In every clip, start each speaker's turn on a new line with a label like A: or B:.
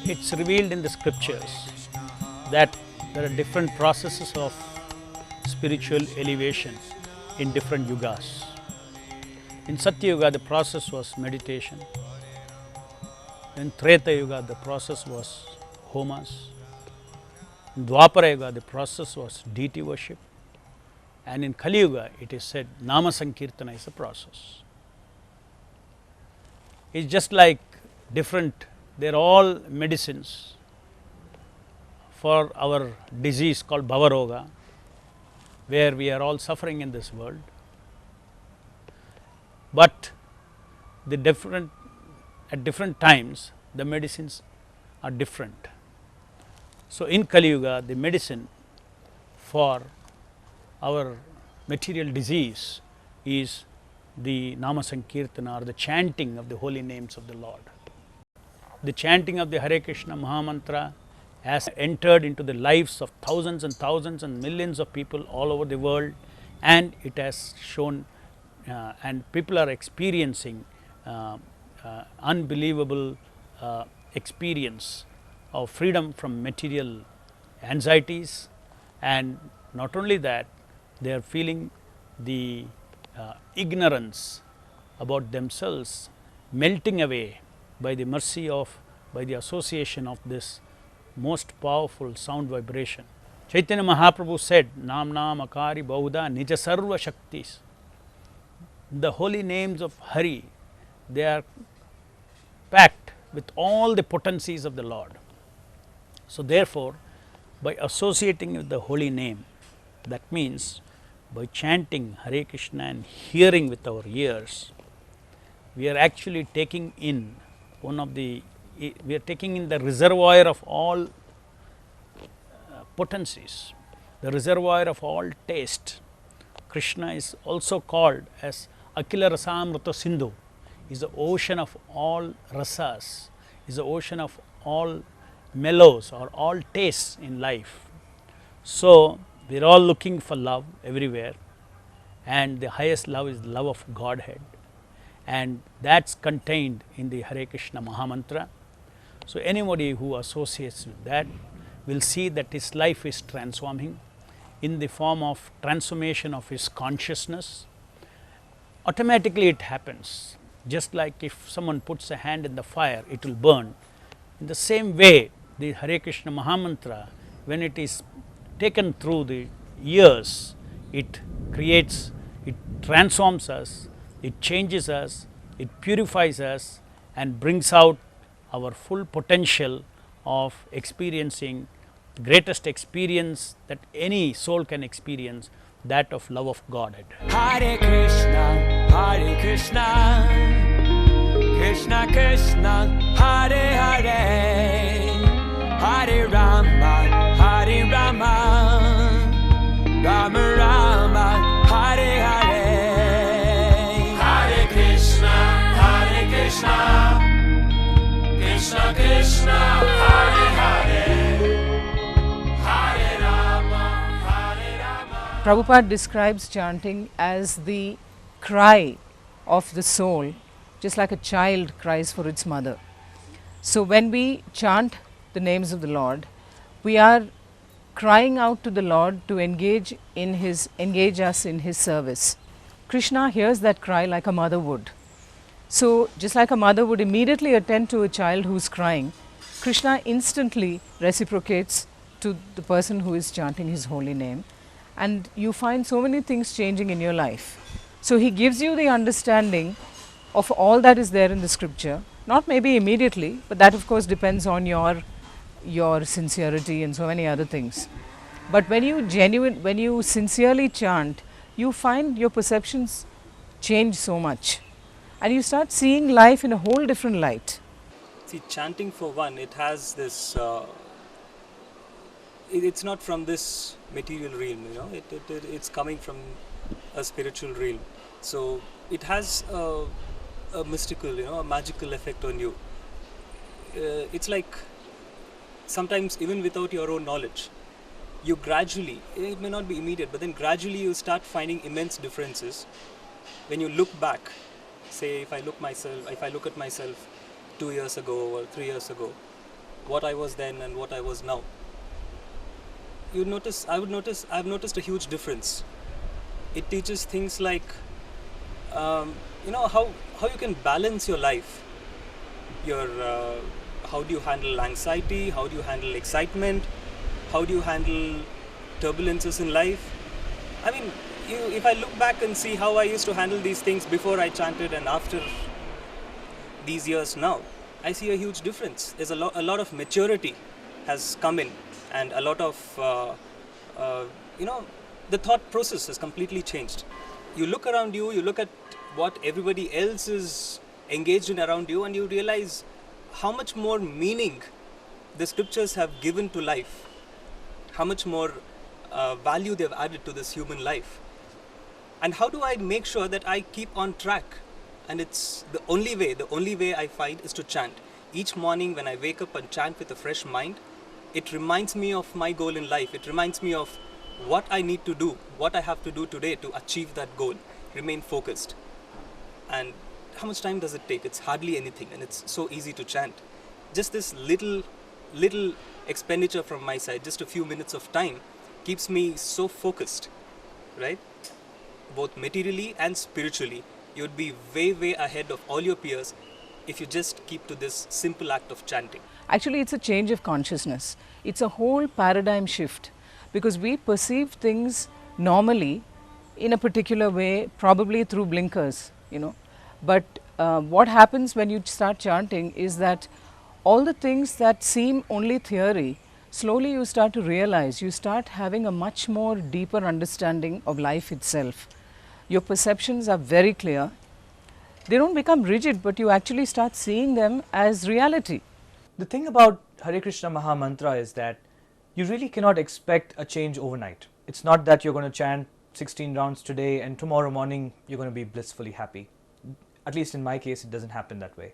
A: it's revealed in the scriptures that there are different processes of spiritual elevation in different yugas. In Satya Yuga, the process was meditation. In Treta Yuga, the process was homas. In Dwapara Yuga, the process was deity worship. And in Kali Yuga, it is said Nama Sankirtana is a process. It's just like different, they're all medicines for our disease called Bhavaroga, where we are all suffering in this world. But at different times, the medicines are different. So in Kali Yuga, the medicine for our material disease is the Nama Sankirtana, or the chanting of the holy names of the Lord. The chanting of the Hare Krishna Maha Mantra has entered into the lives of thousands and thousands and millions of people all over the world, and it has shown and people are experiencing unbelievable experience of freedom from material anxieties. And not only that, they are feeling the ignorance about themselves melting away by the mercy of, by the association of this most powerful sound vibration. Chaitanya Mahaprabhu said, Nam Nam Akari Bahuda Nija Sarva Shaktis. The holy names of Hari, they are packed with all the potencies of the Lord. So therefore, by associating with the holy name, that means by chanting Hare Krishna and hearing with our ears, we are actually taking in we are taking in the reservoir of all potencies, the reservoir of all taste. Krishna is also called as Akila Rasamrita Sindhu, is the ocean of all rasas, is the ocean of all mellows or all tastes in life. So we are all looking for love everywhere, and the highest love is the love of Godhead, and that's contained in the Hare Krishna Maha Mantra. So anybody who associates with that will see that his life is transforming in the form of transformation of his consciousness. Automatically it happens, just like if someone puts a hand in the fire, it will burn. In the same way, the Hare Krishna Maha Mantra, when it is taken through the years, it creates, it transforms us, it changes us, it purifies us, and brings out our full potential of experiencing the greatest experience that any soul can experience, that of love of Godhead.
B: Hare Krishna, Krishna Krishna, Hare Hare, Hare Rama, Rama Rama, Hare Hare.
C: Hare Krishna, Krishna Krishna, Hare Hare, Hare Rama.
D: Prabhupada describes chanting as the cry of the soul, just like a child cries for its mother. So when we chant the names of the Lord, we are crying out to the Lord to engage us in His service. Krishna hears that cry like a mother would. So just like a mother would immediately attend to a child who is crying, Krishna instantly reciprocates to the person who is chanting his holy name, and you find so many things changing in your life. So he gives you the understanding of all that is there in the scripture, not maybe immediately, but that of course depends on your sincerity and so many other things. But when you sincerely chant, you find your perceptions change so much, and you start seeing life in a whole different light.
E: See, chanting for one, it has this, it's not from this material realm, you know, it's coming from a spiritual realm. So it has a mystical, you know, a magical effect on you. It's like sometimes even without your own knowledge, you gradually, it may not be immediate, but then gradually you start finding immense differences when you look back. Say if I look at myself 2 years ago or 3 years ago, what I was then and what I was now, I've noticed a huge difference. It teaches things like, how you can balance your life. How do you handle anxiety? How do you handle excitement? How do you handle turbulences in life? I mean, if I look back and see how I used to handle these things before I chanted and after these years now, I see a huge difference. There's a lot of maturity has come in, and a lot of, the thought process has completely changed. You look around you, you look at what everybody else is engaged in around you, and you realize how much more meaning the scriptures have given to life, how much more value they've added to this human life. And how do I make sure that I keep on track? And it's the only way I find is to chant. Each morning when I wake up and chant with a fresh mind, it reminds me of my goal in life. It reminds me of what I need to do, what I have to do today to achieve that goal, remain focused. And how much time does it take? It's hardly anything, and it's so easy to chant. Just this little expenditure from my side, just a few minutes of time, keeps me so focused, right? Both materially and spiritually. You would be way ahead of all your peers if you just keep to this simple act of chanting.
D: Actually, it's a change of consciousness. It's a whole paradigm shift, because we perceive things normally in a particular way, probably through blinkers, But what happens when you start chanting is that all the things that seem only theory, slowly you start to realize, you start having a much more deeper understanding of life itself. Your perceptions are very clear. They don't become rigid, but you actually start seeing them as reality.
F: The thing about Hare Krishna Maha Mantra is that you really cannot expect a change overnight. It's not that you're going to chant 16 rounds today and tomorrow morning you're going to be blissfully happy. At least in my case, it doesn't happen that way.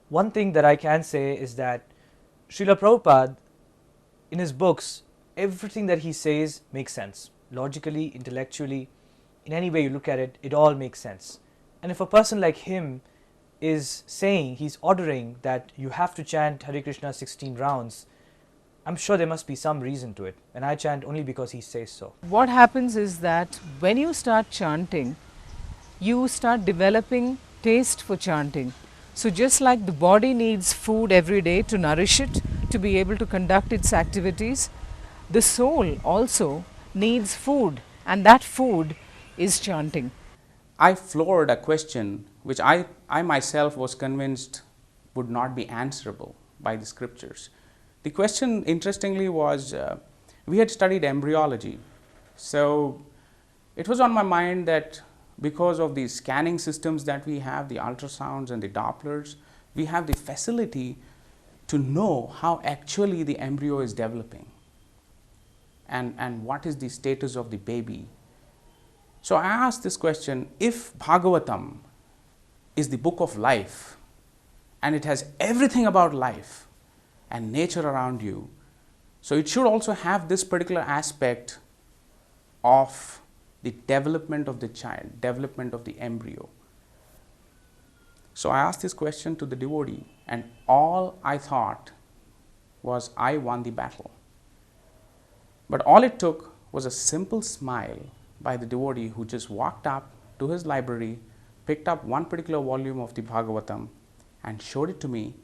F: One thing that I can say is that Srila Prabhupada, in his books, everything that he says makes sense. Logically, intellectually, in any way you look at it, it all makes sense. And if a person like him is saying, he's ordering that you have to chant Hare Krishna 16 rounds, I'm sure there must be some reason to it. And I chant only because he says so.
D: What happens is that when you start chanting, you start developing taste for chanting. So just like the body needs food every day to nourish it, to be able to conduct its activities, the soul also needs food, and that food is chanting.
G: I floored a question which I myself was convinced would not be answerable by the scriptures. The question, interestingly, was we had studied embryology. So it was on my mind that because of the scanning systems that we have, the ultrasounds and the Dopplers, we have the facility to know how actually the embryo is developing and what is the status of the baby. So I asked this question, if Bhagavatam is the book of life and it has everything about life and nature around you, so it should also have this particular aspect of the development of the child, development of the embryo. So I asked this question to the devotee, and all I thought was I won the battle. But all it took was a simple smile by the devotee who just walked up to his library, picked up one particular volume of the Bhagavatam and showed it to me.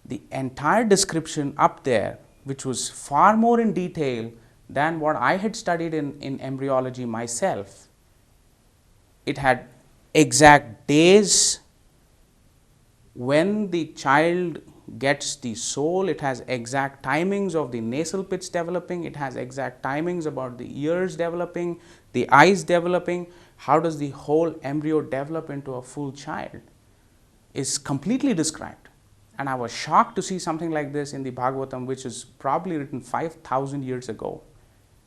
G: The entire description up there, which was far more in detail than what I had studied in embryology myself. It had exact days when the child gets the soul, it has exact timings of the nasal pits developing, it has exact timings about the ears developing, the eyes developing, how does the whole embryo develop into a full child is completely described. And I was shocked to see something like this in the Bhagavatam, which is probably written 5,000 years ago,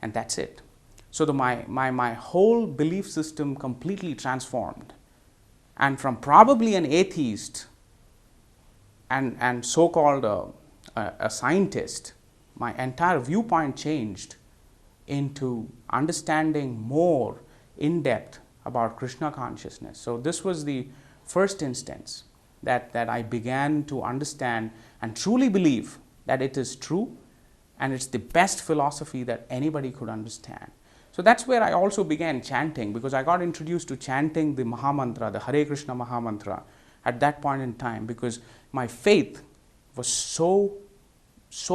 G: and that's it. So my whole belief system completely transformed, and from probably an atheist and so-called a scientist, my entire viewpoint changed into understanding more in depth about Krishna consciousness. So this was the first instance that I began to understand and truly believe that it is true and it's the best philosophy that anybody could understand. So that's where I also began chanting, because I got introduced to chanting the Maha Mantra, the Hare Krishna Maha Mantra at that point in time, because my faith was so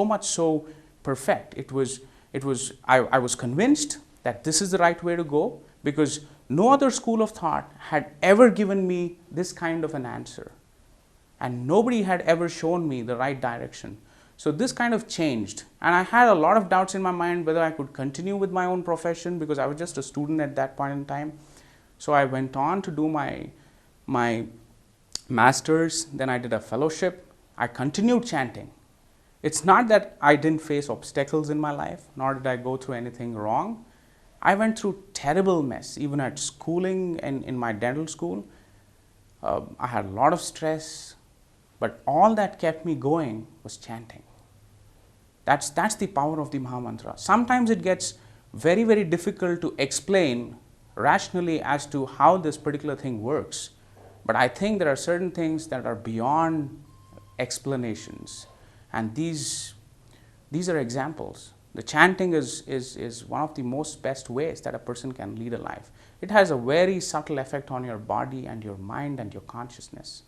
G: much so perfect. I was convinced that this is the right way to go, because no other school of thought had ever given me this kind of an answer, and nobody had ever shown me the right direction. So this kind of changed, and I had a lot of doubts in my mind whether I could continue with my own profession, because I was just a student at that point in time. So I went on to do my master's, then I did a fellowship. I continued chanting. It's not that I didn't face obstacles in my life, nor did I go through anything wrong. I went through terrible mess, even at schooling and in my dental school. I had a lot of stress, but all that kept me going was chanting. That's the power of the Maha Mantra. Sometimes it gets very, very difficult to explain rationally as to how this particular thing works. But I think there are certain things that are beyond explanations, and these are examples. The chanting is one of the most best ways that a person can lead a life. It has a very subtle effect on your body and your mind and your consciousness.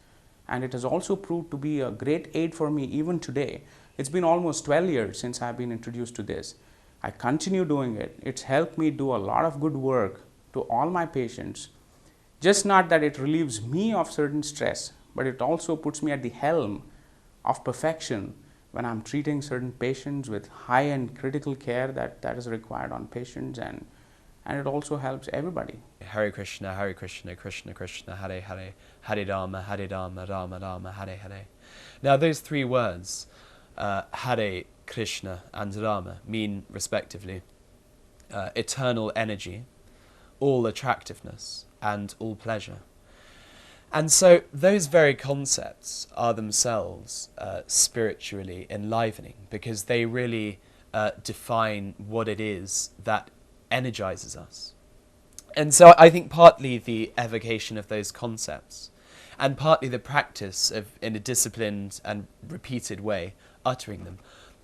G: And it has also proved to be a great aid for me even today. It's been almost 12 years since I've been introduced to this. I continue doing it. It's helped me do a lot of good work to all my patients. Just not that it relieves me of certain stress, but it also puts me at the helm of perfection when I'm treating certain patients with high-end critical care that is required on patients, and it also helps everybody.
H: Hare Krishna, Krishna Krishna, Hare Hare, Hare Rama, Rama Rama, Hare Hare. Now those three words, Hare, Krishna and Rama, mean respectively eternal energy, all attractiveness and all pleasure. And so those very concepts are themselves spiritually enlivening, because they really define what it is that energizes us. And so I think partly the evocation of those concepts, and partly the practice of, in a disciplined and repeated way, uttering them,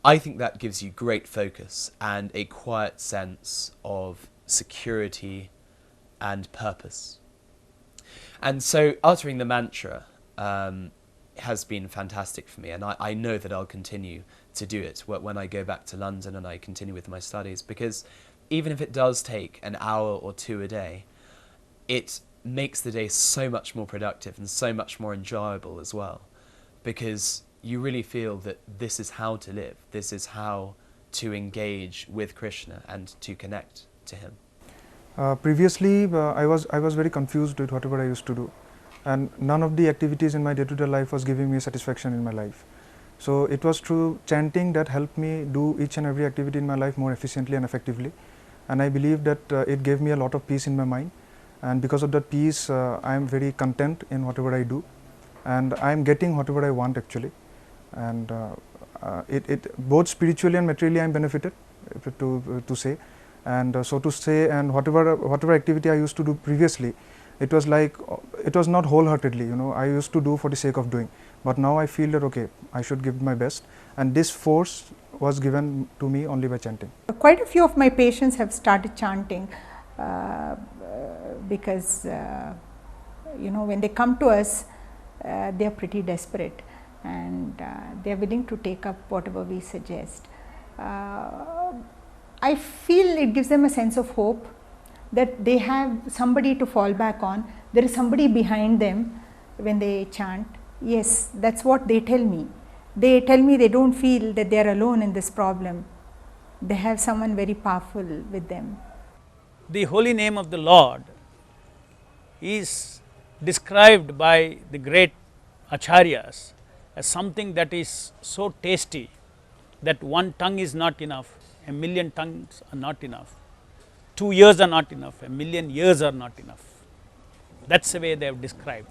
H: I think that gives you great focus and a quiet sense of security and purpose. And so uttering the mantra has been fantastic for me, and I know that I'll continue to do it when I go back to London and I continue with my studies, because even if it does take an hour or two a day, it makes the day so much more productive and so much more enjoyable as well, because you really feel that this is how to live, this is how to engage with Krishna and to connect to him.
I: Previously, I was very confused with whatever I used to do, and none of the activities in my day-to-day life was giving me satisfaction in my life. So it was through chanting that helped me do each and every activity in my life more efficiently and effectively, and I believe that it gave me a lot of peace in my mind, and because of that peace I am very content in whatever I do, and I am getting whatever I want actually, and it both spiritually and materially I am benefited, to say. And so to say, and whatever activity I used to do previously, it was like, it was not wholeheartedly, I used to do for the sake of doing, but now I feel that okay, I should give my best, and this force was given to me only by chanting.
J: Quite a few of my patients have started chanting because when they come to us, they are pretty desperate, and they are willing to take up whatever we suggest. I feel it gives them a sense of hope that they have somebody to fall back on. There is somebody behind them when they chant. Yes, that's what they tell me. They tell me they don't feel that they are alone in this problem. They have someone very powerful with them.
A: The holy name of the Lord is described by the great Acharyas as something that is so tasty that one tongue is not enough. A million tongues are not enough, 2 years are not enough, a million years are not enough. That's the way they have described.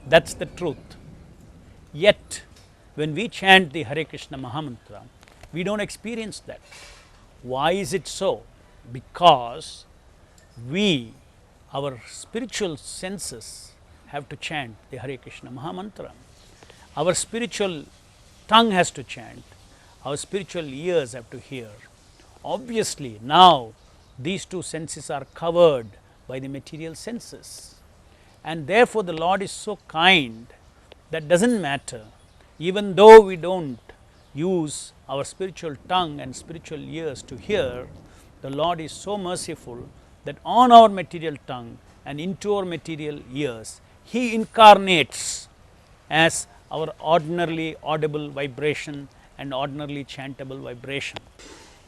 A: That's the truth. Yet, when we chant the Hare Krishna Maha Mantra, we don't experience that. Why is it so? Because our spiritual senses have to chant the Hare Krishna Maha Mantra. Our spiritual tongue has to chant. our spiritual ears have to hear. Obviously, now these two senses are covered by the material senses, and therefore the Lord is so kind that doesn't matter, even though we don't use our spiritual tongue and spiritual ears to hear, the Lord is so merciful that on our material tongue and into our material ears, He incarnates as our ordinarily audible vibration and ordinarily chantable vibration.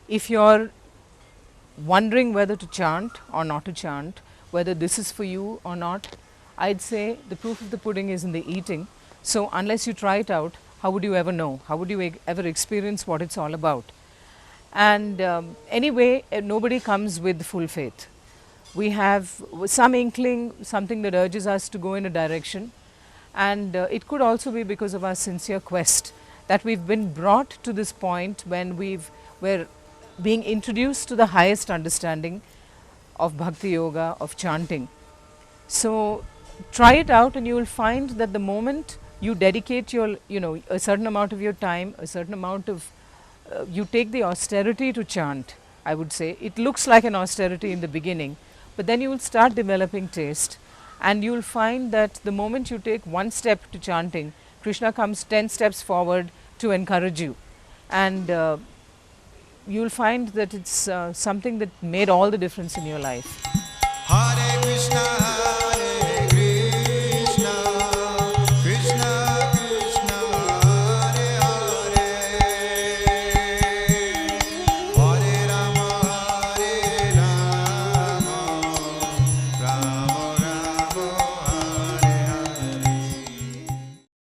D: If you're wondering whether to chant or not to chant, whether this is for you or not, I'd say the proof of the pudding is in the eating. So unless you try it out, how would you ever know? How would you ever experience what it's all about? And anyway, nobody comes with full faith. We have some inkling, something that urges us to go in a direction, and it could also be because of our sincere quest that we've been brought to this point when we're being introduced to the highest understanding of Bhakti Yoga, of chanting. So try it out and you will find that the moment you dedicate your, a certain amount of your time, a certain amount of, you take the austerity to chant, I would say. It looks like an austerity in the beginning, but then you will start developing taste, and you will find that the moment you take one step to chanting, Krishna comes 10 steps forward to encourage you, and you will find that it's something that made all the difference in your life.
B: Hare Krishna